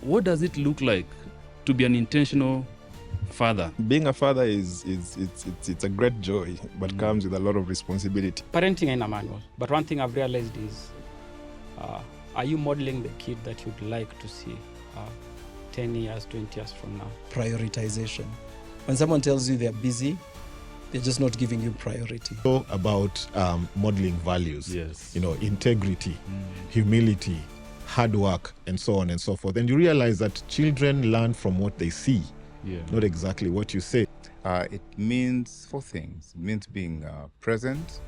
what does it look like to be an intentional father? Being a father is a great joy, but comes with a lot of responsibility. Parenting ain't a manual, but one thing I've realized is, are you modeling the kid that you'd like to see 10 years, 20 years from now? Prioritization. When someone tells you they're busy, they're just not giving you priority. So about modeling values, Yes. Integrity, humility, hard work, and so on and so forth. And you realize that children learn from what they see, not exactly what you say. It means 4 things. It means being present,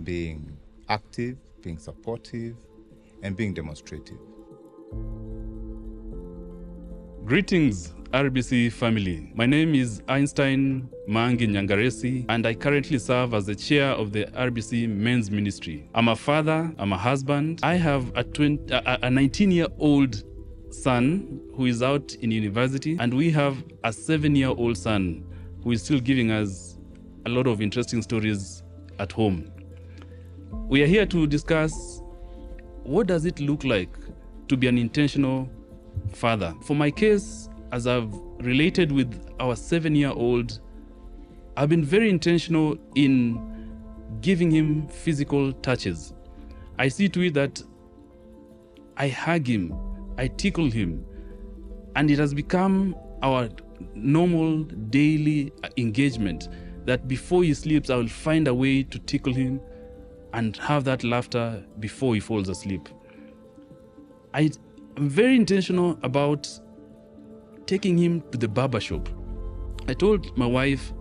being active, being supportive, and being demonstrative. Greetings, RBC family. My name is Einstein Mangi Nyangaresi, and I currently serve as the chair of the RBC Men's Ministry. I'm a father, I'm a husband. I have a 19-year-old son who is out in university, and we have a 7-year-old son who is still giving us a lot of interesting stories at home. We are here to discuss what does it look like to be an intentional father. For my case, as I've related with our 7-year-old, I've been very intentional in giving him physical touches. I see to it that I hug him, I tickle him, and it has become our normal daily engagement that before he sleeps, I will find a way to tickle him and have that laughter before he falls asleep. I'm very intentional about taking him to the barber shop. I told my wife,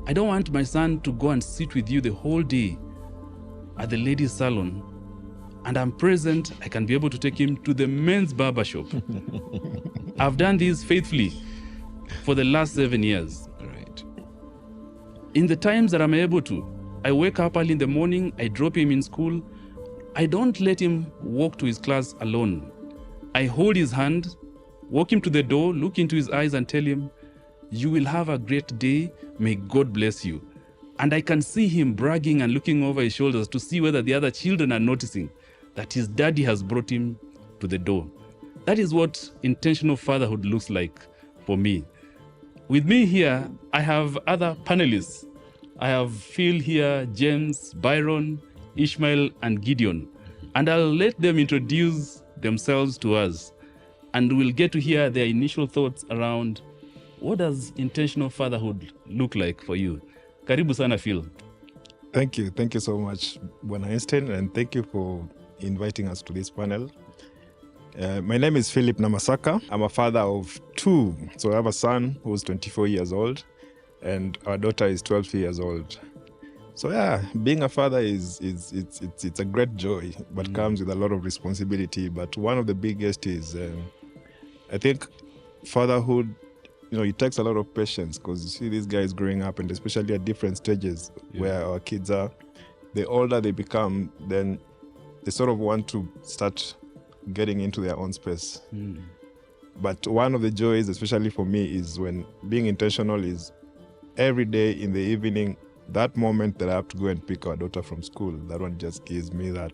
I don't want my son to go and sit with you the whole day at the ladies' salon, and I'm present, I can be able to take him to the men's barber shop. I've done this faithfully for the last 7 years. Right. In the times that I'm able to, I wake up early in the morning, I drop him in school. I don't let him walk to his class alone. I hold his hand, walk him to the door, look into his eyes and tell him, you will have a great day, may God bless you. And I can see him bragging and looking over his shoulders to see whether the other children are noticing that his daddy has brought him to the door. That is what intentional fatherhood looks like for me. With me here, I have other panelists. I have Phil here, James, Byron, Ishmael, and Gideon. And I'll let them introduce themselves to us. And we'll get to hear their initial thoughts around what does intentional fatherhood look like for you. Karibu sana, Phil. Thank you so much, Bwana Einstein, and thank you for inviting us to this panel. My name is Philip Namasaka. I'm a father of 2. So I have a son who's 24 years old, and our daughter is 12 years old. So yeah, being a father is a great joy, but comes with a lot of responsibility. But one of the biggest is, I think, fatherhood. It takes a lot of patience, because you see these guys growing up, and especially at different stages where our kids are. The older they become, then they sort of want to start getting into their own space. But one of the joys, especially for me, is when being intentional is every day in the evening, that moment that I have to go and pick our daughter from school, that one just gives me that,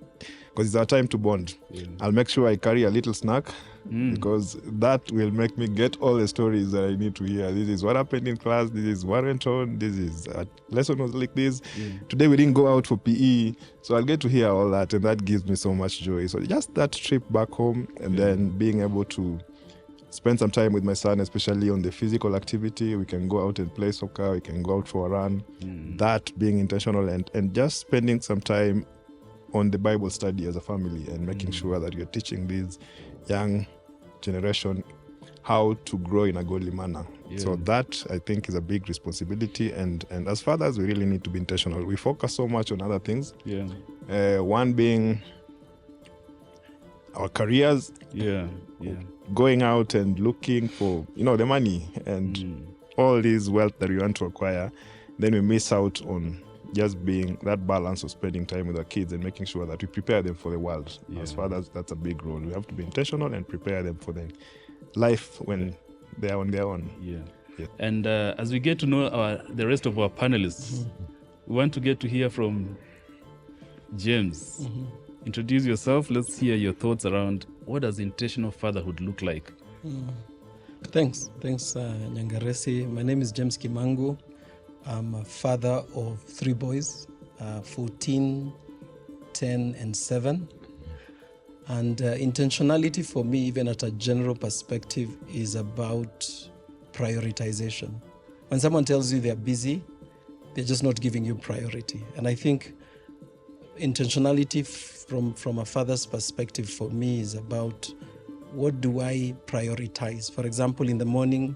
because it's our time to bond. I'll make sure I carry a little snack, because that will make me get all the stories that I need to hear. This is what happened in class, this is what went on, this is a lesson was like this. Today we didn't go out for PE, so I'll get to hear all that, and that gives me so much joy. So just that trip back home, and then being able to spend some time with my son, especially on the physical activity. We can go out and play soccer, we can go out for a run. That being intentional, and just spending some time on the Bible study as a family, and making sure that you're teaching this young generation how to grow in a godly manner. So that, I think, is a big responsibility, and as fathers, we really need to be intentional. We focus so much on other things. One being our careers, going out and looking for the money and all this wealth that we want to acquire. Then we miss out on just being that balance of spending time with our kids and making sure that we prepare them for the world. As fathers, that's a big role. We have to be intentional and prepare them for the life when they are on their own. And as we get to know the rest of our panelists, we want to get to hear from James. Introduce yourself. Let's hear your thoughts around what does intentional fatherhood look like Thanks, Nyangaresi. My name is James Kimangu. I'm a father of 3 boys, 14, 10, and 7. And intentionality for me, even at a general perspective, is about prioritization. When someone tells you they're busy, they're just not giving you priority. And I think intentionality from a father's perspective for me is about what do I prioritize. For example, in the morning,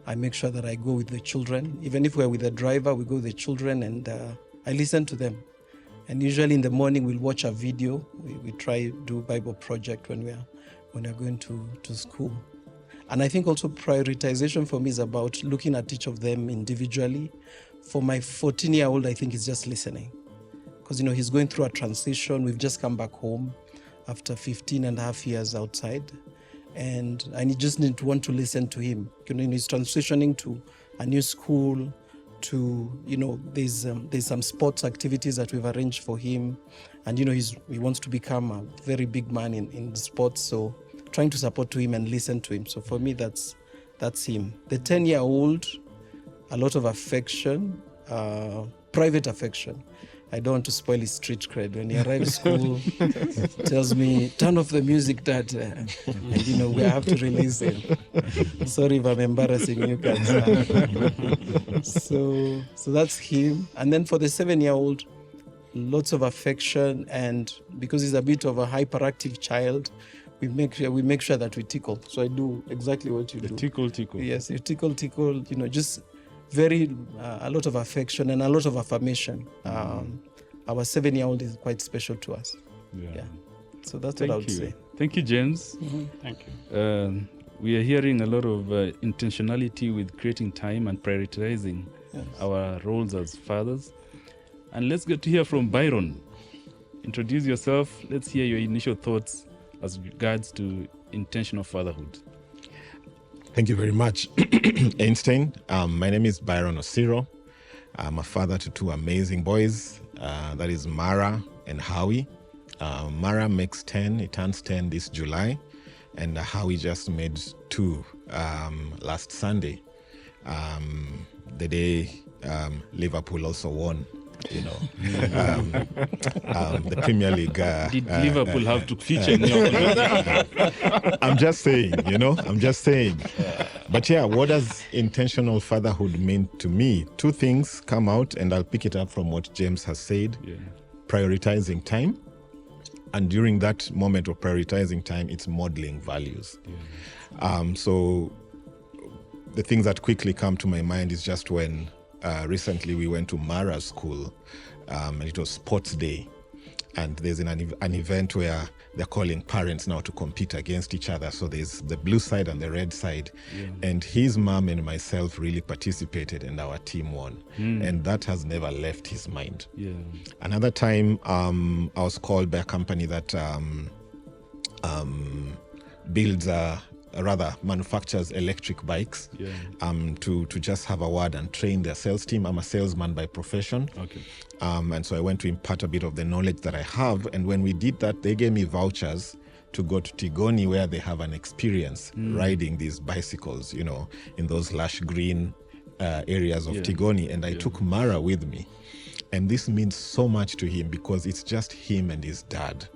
I make sure that I go with the children. Even if we're with the driver, we go with the children and I listen to them. And usually in the morning, we'll watch a video. We try do Bible project when we're going to school. And I think also prioritization for me is about looking at each of them individually. For my 14-year-old, I think it's just listening. Because, he's going through a transition. We've just come back home after 15 and a half years outside. And I just need to want to listen to him. He's transitioning to a new school, to, there's some sports activities that we've arranged for him. And, he wants to become a very big man in sports. So trying to support to him and listen to him. So for me, that's him. The 10-year-old, a lot of affection, private affection. I don't want to spoil his street cred. When he arrives school, tells me, turn off the music, Dad. And, we have to release him. Sorry if I'm embarrassing you guys. So that's him. And then for the 7-year-old, lots of affection. And because he's a bit of a hyperactive child, we make sure that we tickle. So I do exactly what you do. Tickle. Yes, you tickle, just very a lot of affection and a lot of affirmation. Our 7-year-old is quite special to us. Yeah. So that's what I would say. Thank you, James. Thank you. We are hearing a lot of intentionality with creating time and prioritizing our roles as fathers. And let's get to hear from Byron. Introduce yourself. Let's hear your initial thoughts as regards to intentional fatherhood. Thank you very much, Einstein. My name is Byron Osiro. I'm a father to 2 amazing boys. That is Mara and Howie. Mara makes 10. He turns 10 this July. And Howie just made 2 last Sunday. The day Liverpool also won. The Premier League. Did Liverpool have to feature in your I'm just saying. But what does intentional fatherhood mean to me? 2 things come out, and I'll pick it up from what James has said. Prioritizing time. And during that moment of prioritizing time, it's modeling values. So the things that quickly come to my mind is just when recently we went to Mara's school, and it was sports day. And there's an event where they're calling parents now to compete against each other. So there's the blue side and the red side. And his mom and myself really participated, and our team won. And that has never left his mind. Another time, I was called by a company that builds manufactures electric bikes, to just have a word and train their sales team. I'm a salesman by profession. And so I went to impart a bit of the knowledge that I have. And when we did that, they gave me vouchers to go to Tigoni, where they have an experience riding these bicycles, in those lush green areas of Tigoni. And I took Mara with me. And this means so much to him because it's just him and his dad.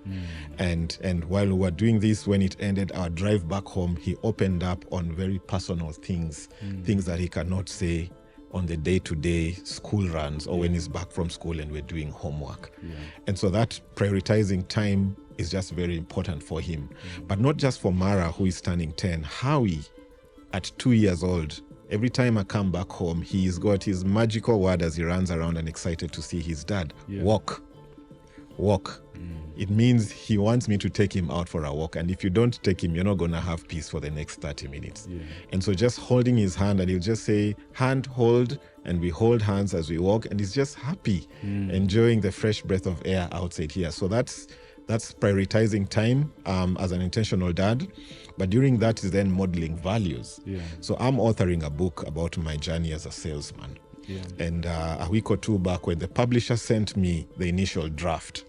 And while we were doing this, when it ended, our drive back home, he opened up on very personal things, things that he cannot say on the day-to-day school runs or when he's back from school and we're doing homework. And so that prioritizing time is just very important for him. But not just for Mara, who is turning 10. Howie, at 2 years old, every time I come back home, he's got his magical word as he runs around and excited to see his dad. Walk. It means he wants me to take him out for a walk. And if you don't take him, you're not going to have peace for the next 30 minutes. And so just holding his hand, and he'll just say, hand, hold, and we hold hands as we walk. And he's just happy, enjoying the fresh breath of air outside here. So that's prioritizing time as an intentional dad. But during that is then modeling values. So I'm authoring a book about my journey as a salesman. And a week or 2 back, when the publisher sent me the initial draft,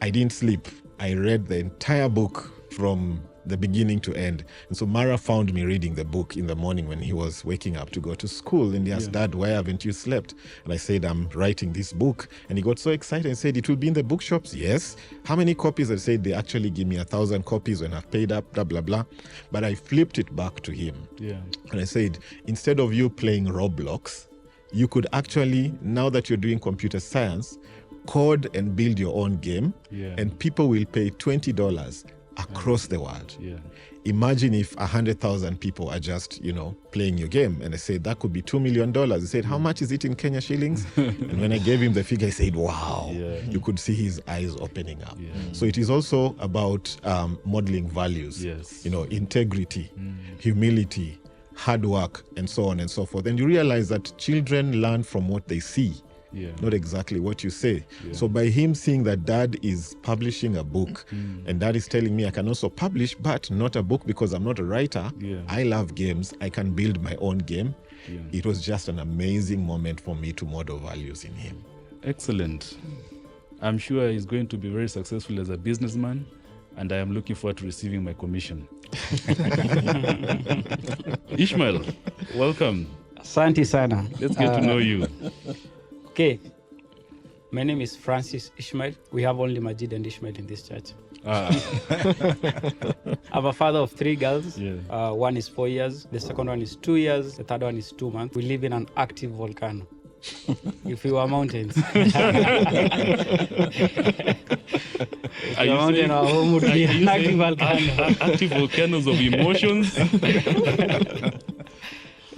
I didn't sleep. I read the entire book from the beginning to end. And so Mara found me reading the book in the morning when he was waking up to go to school. And he asked, Dad, why haven't you slept? And I said, I'm writing this book. And he got so excited and said, it will be in the bookshops. Yes. How many copies? I said, they actually give me 1,000 copies when I've paid up, blah, blah, blah. But I flipped it back to him. Yeah. And I said, instead of you playing Roblox, you could actually, now that you're doing computer science, code and build your own game, and people will pay $20 across the world. Yeah. Imagine if 100,000 people are just, playing your game. And I said, that could be $2 million. He said, how much is it in Kenya shillings? And when I gave him the figure, he said, wow. Yeah. You could see his eyes opening up. Yeah. So it is also about modeling values, integrity, humility, hard work, and so on and so forth. And you realize that children learn from what they see. Yeah. Not exactly what you say. Yeah. So by him seeing that Dad is publishing a book and Dad is telling me I can also publish, but not a book because I'm not a writer. Yeah. I love games. I can build my own game. Yeah. It was just an amazing moment for me to model values in him. Excellent. I'm sure he's going to be very successful as a businessman, and I am looking forward to receiving my commission. Ishmael, welcome. Asante sana. Let's get to know you. Okay, my name is Francis Ishmael. We have only Majid and Ishmael in this church. I'm a father of 3 girls. Yeah. One is 4 years, the second one is 2 years, the third one is 2 months. We live in an active volcano. If we were mountains. If are you mountain, our home would be an active volcano. Active volcanoes of emotions?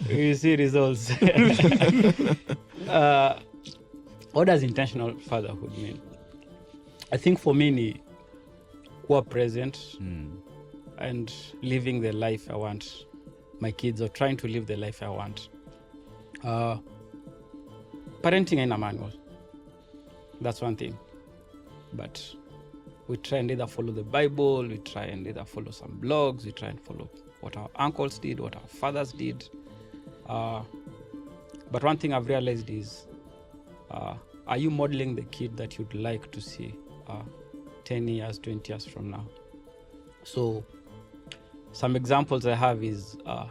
We see results. What does intentional fatherhood mean? I think for me, ni kuwa present and living the life I want my kids, or trying to live the life I want. Parenting in a manual. That's one thing. But we try and either follow the Bible, we try and either follow some blogs, we try and follow what our uncles did, what our fathers did. But one thing I've realized is, are you modeling the kid that you'd like to see 10 years, 20 years from now? So some examples I have is, I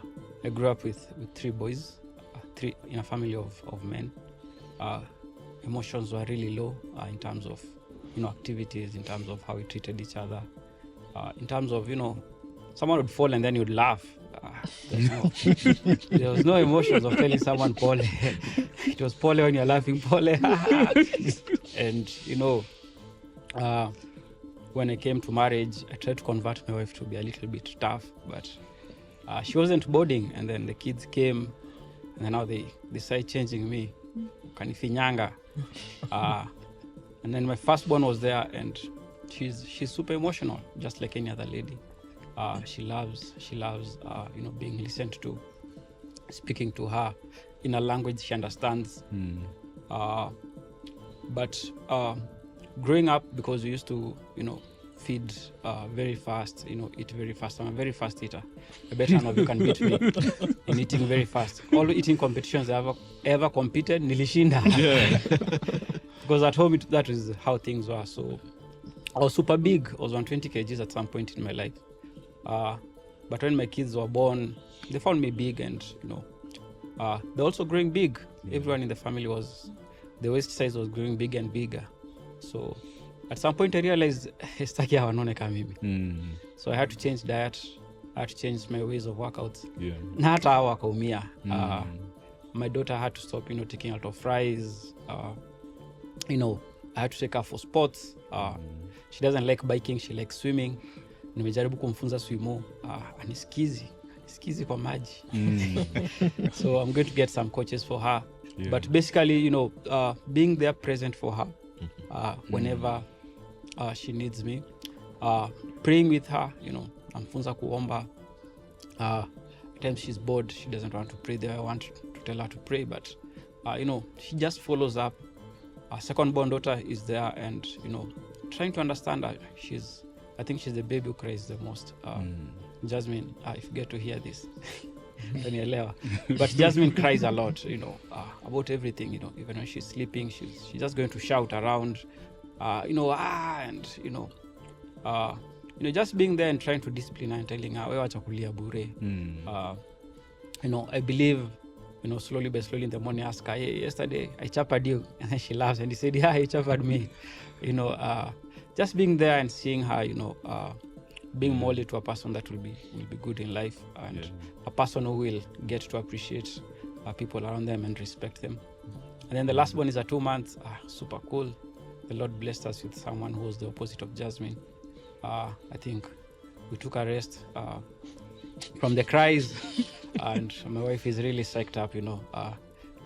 grew up with 3 boys, 3 in a family of men. Emotions were really low in terms of, activities, in terms of how we treated each other, in terms of, someone would fall and then you'd laugh. There was no emotions of telling someone Pole. It was Pole when you're laughing, Pole. And when I came to marriage, I tried to convert my wife to be a little bit tough, but she wasn't boarding. And then the kids came, and then now they started changing me. Kanifinyanga. And then my firstborn was there, and she's super emotional, just like any other lady. She loves being listened to, speaking to her in a language she understands. But growing up, because we used to, feed very fast, eat very fast. I'm a very fast eater. I bet none of you can beat me in eating very fast. All eating competitions I ever competed, nilishinda. Yeah. Because at home, that is how things were. So I was super big. I was 120 kgs at some point in my life. But when my kids were born, they found me big, and they're also growing big. Everyone in the family the waist size was growing bigger and bigger. So at some point I realized staki hawanoneka mimi. So I had to change diet. I had to change my ways of workouts. Yeah. Na hata hawa wakaumia. My daughter had to stop, taking out of fries. I had to take her for sports. She doesn't like biking, she likes swimming. Nimejaribu kumfunza swimo, anisikizi kwa maji. So I'm going to get some coaches for her. Yeah. But basically, being there present for her whenever she needs me. Praying with her, namfunza kuomba. At times she's bored, she doesn't want to pray the way I want to tell her to pray, but she just follows up. Our second-born daughter is there, and trying to understand her. I think she's the baby who cries the most. Jasmine, if you get to hear this, but Jasmine cries a lot, about everything, even when she's sleeping, she's just going to shout around, and just being there and trying to discipline her and telling her, wewe acha kulia bure. I believe, slowly by slowly in the morning, ask her, hey, yesterday I chappered you. And then she laughs and he said, yeah, you chappered me. Just being there and seeing her, being molded to a person that will be good in life, and a person who will get to appreciate people around them and respect them. And then the last one is 2 months. Super cool. The Lord blessed us with someone who was the opposite of Jasmine. I think we took a rest from the cries, and my wife is really psyched up, to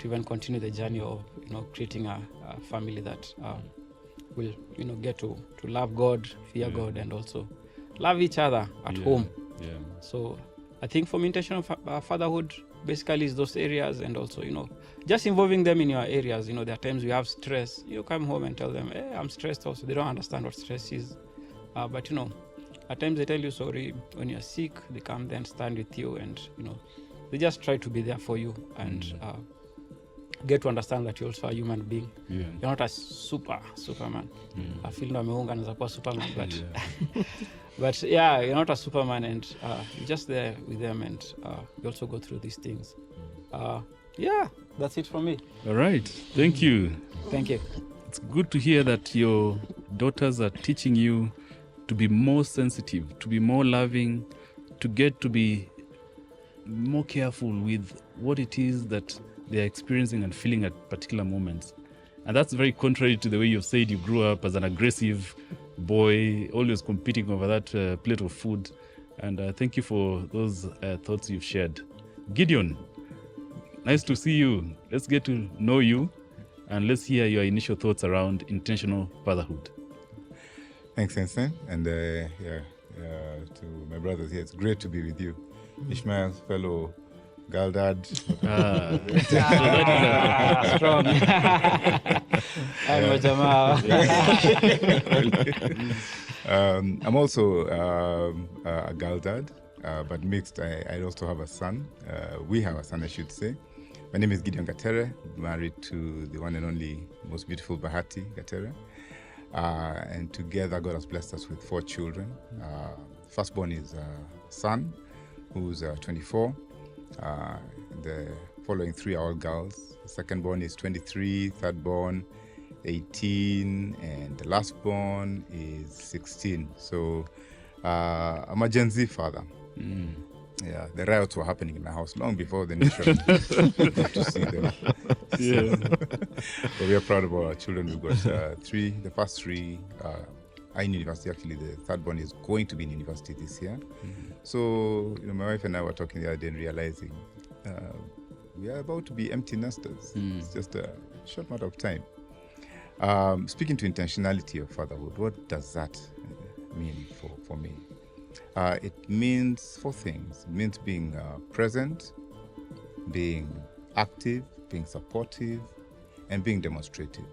even continue the journey of, creating a family that will, get to love God, fear God, and also love each other at home. Yeah. So I think for me, intentional fatherhood basically is those areas, and also, just involving them in your areas. There are times you have stress. You come home and tell them, hey, I'm stressed also. They don't understand what stress is. But, at times they tell you sorry. When you're sick, they come there and stand with you, and, they just try to be there for you and get to understand that you're also a human being. Yeah. You're not a superman. I feel no ameunga anaweza kuwa superman, but but yeah, you're not a superman, and you're just there with them, and you also go through these things. Yeah, that's it from me. All right. Thank you. Thank you. It's good to hear that your daughters are teaching you to be more sensitive, to be more loving, to get to be more careful with what it is that they're experiencing and feeling at particular moments. And that's very contrary to the way you've said you grew up as an aggressive boy, always competing over that plate of food. And thank you for those thoughts you've shared. Gideon, nice to see you. Let's get to know you, and let's hear your initial thoughts around intentional fatherhood. Thanks, Einstein. And to my brothers here, it's great to be with you. Ishmael, fellow girl dad. Strong. I'm also a girl dad, but mixed. I also have a son. We have a son, I should say. My name is Gideon Gater, married to the one and only most beautiful Bahati Gater. And together, God has blessed us with 4 children. Firstborn is a son who's 24. The following 3 are all girls. The secondborn is 23, thirdborn 18, and the lastborn is 16. So I'm a Gen Z father. Yeah, the riots were happening in my house long before the nation got to see them. So we are proud about our children. We've got 3. The first 3 are in university. Actually, the thirdborn is going to be in university this year. So, my wife and I were talking the other day and realizing we are about to be empty nesters. It's just a short matter of time. Speaking to intentionality of fatherhood, what does that mean for me? It means 4 things. It means being present, being active, being supportive, and being demonstrative.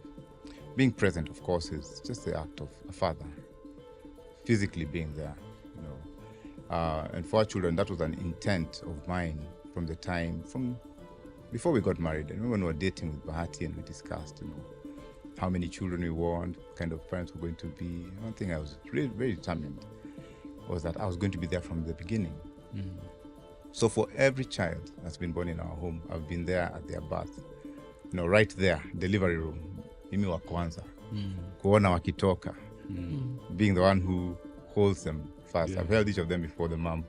Being present, of course, is just the act of a father, physically being there. And for our children, that was an intent of mine from before we got married. I remember when we were dating with Bahati and we discussed, how many children we want, what kind of parents we're going to be. One thing I was really very determined was that I was going to be there from the beginning. So for every child that's been born in our home, I've been there at their birth, right there, delivery room, mimi wa kwanza, kuona wakitoka, being the one who holds them first. I've held each of them before the mom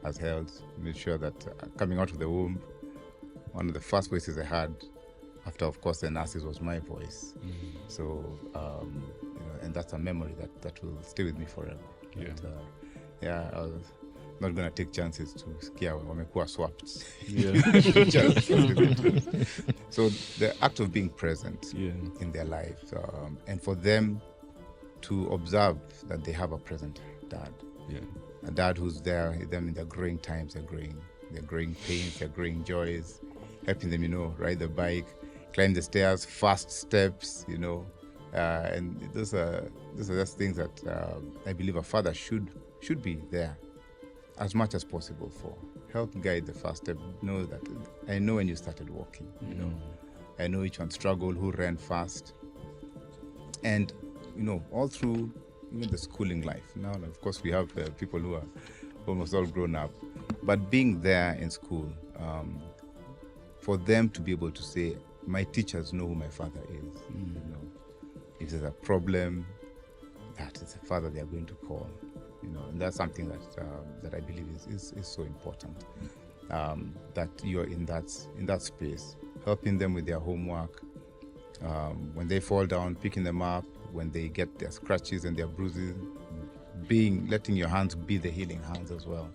has held, made sure that coming out of the womb, one of the first voices I heard after, of course, the nurses was my voice. So, and that's a memory that will stay with me forever. Yeah. I was not going to take chances to scare wamekuwa swapped. So the act of being present in their life, and for them to observe that they have a present dad. A dad who's there with them in their growing times, their growing pains, their growing joys, helping them, ride the bike, climb the stairs, fast steps, and those are just things that I believe a father should be there as much as possible for. Help guide the first step. Know that I know when you started walking, I know each one struggled, who ran fast. And, all through, even the schooling life. Now, of course, we have people who are almost all grown up, but being there in school, for them to be able to say, my teachers know who my father is. You know, if there's a problem, that is the father they are going to call. You know, and that's something that I believe is so important. That you're in that space, helping them with their homework. When they fall down, picking them up. When they get their scratches and their bruises, letting your hands be the healing hands as well.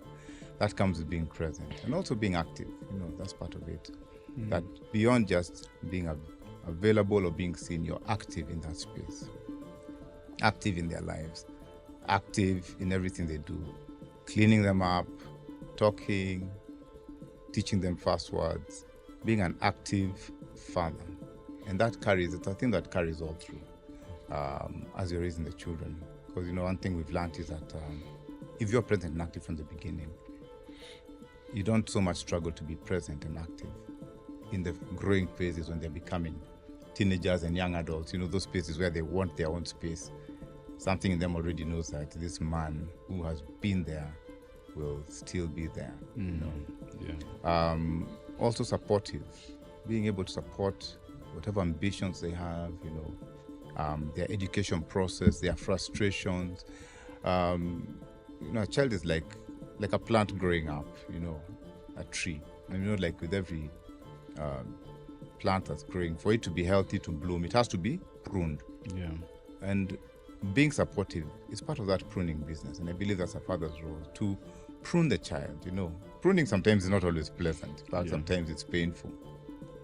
That comes with being present and also being active. You know, that's part of it. That beyond just being available or being seen, you're active in that space, active in their lives, active in everything they do, cleaning them up, talking, teaching them fast words, being an active father. And that carries, it's a thing that carries all through as you're raising the children. Because, you know, one thing we've learned is that if you're present and active from the beginning, you don't so much struggle to be present and active in the growing phases when they're becoming teenagers and young adults, you know, those spaces where they want their own space. Something in them already knows that this man who has been there will still be there, you know. Yeah. Also supportive, being able to support whatever ambitions they have, you know, their education process, their frustrations. You know, a child is like a plant growing up, you know, a tree. And, you know, like with every plant that's growing, for it to be healthy, to bloom, it has to be pruned. Yeah. And being supportive is part of that pruning business. And I believe that's a father's role, to prune the child, you know. Pruning sometimes is not always pleasant. In fact, sometimes it's painful.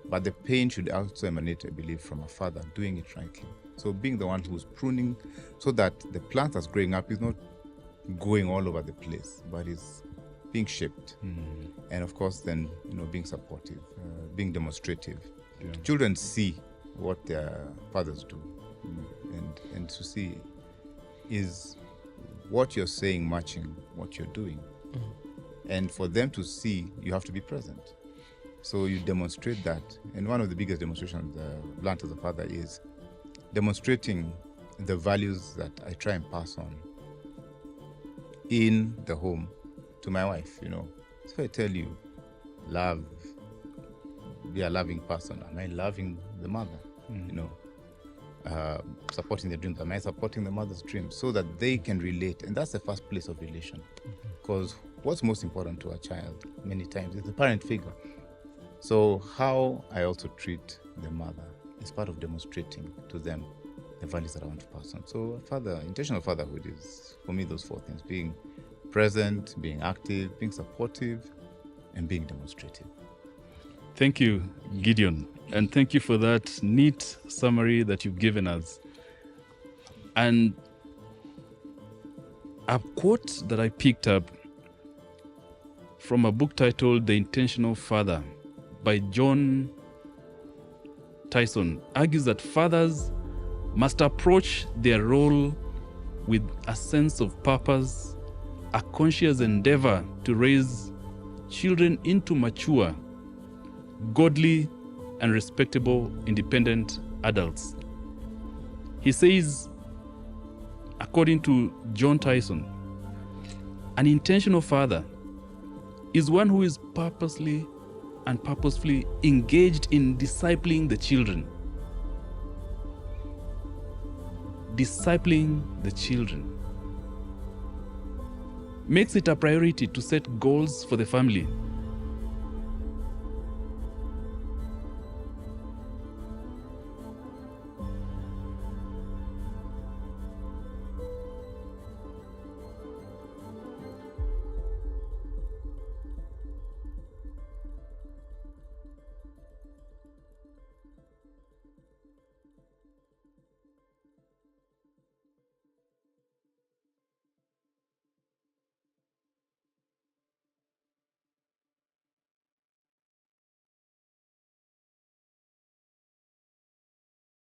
But the pain should also emanate, I believe, from a father doing it rightly. So being the one who's pruning so that the plant that's growing up is not going all over the place, but is being shaped. And of course, then, you know, being supportive, being demonstrative. Yeah. Children see what their fathers do. And to see, is what you're saying matching what you're doing? And for them to see, you have to be present. So you demonstrate that. And one of the biggest demonstrations I've learned as a father is demonstrating the values that I try and pass on in the home to my wife, you know. So I tell you, love, be a loving person. Am I loving the mother? You know, supporting the dreams. Am I supporting the mother's dreams so that they can relate? And that's the first place of relation. Because what's most important to a child many times is the parent figure. So how I also treat the mother is part of demonstrating to them the values that I want to pass on. So intentional fatherhood is, for me, those four things: being present, being active, being supportive, and being demonstrative. Thank you, Gideon. And thank you for that neat summary that you've given us. And a quote that I picked up from a book titled The Intentional Father by John Tyson argues that fathers must approach their role with a sense of purpose, a conscious endeavor to raise children into mature, godly, and respectable, independent adults. He says, according to John Tyson, an intentional father is one who is purposely and purposefully engaged in discipling the children. Discipling the children makes it a priority to set goals for the family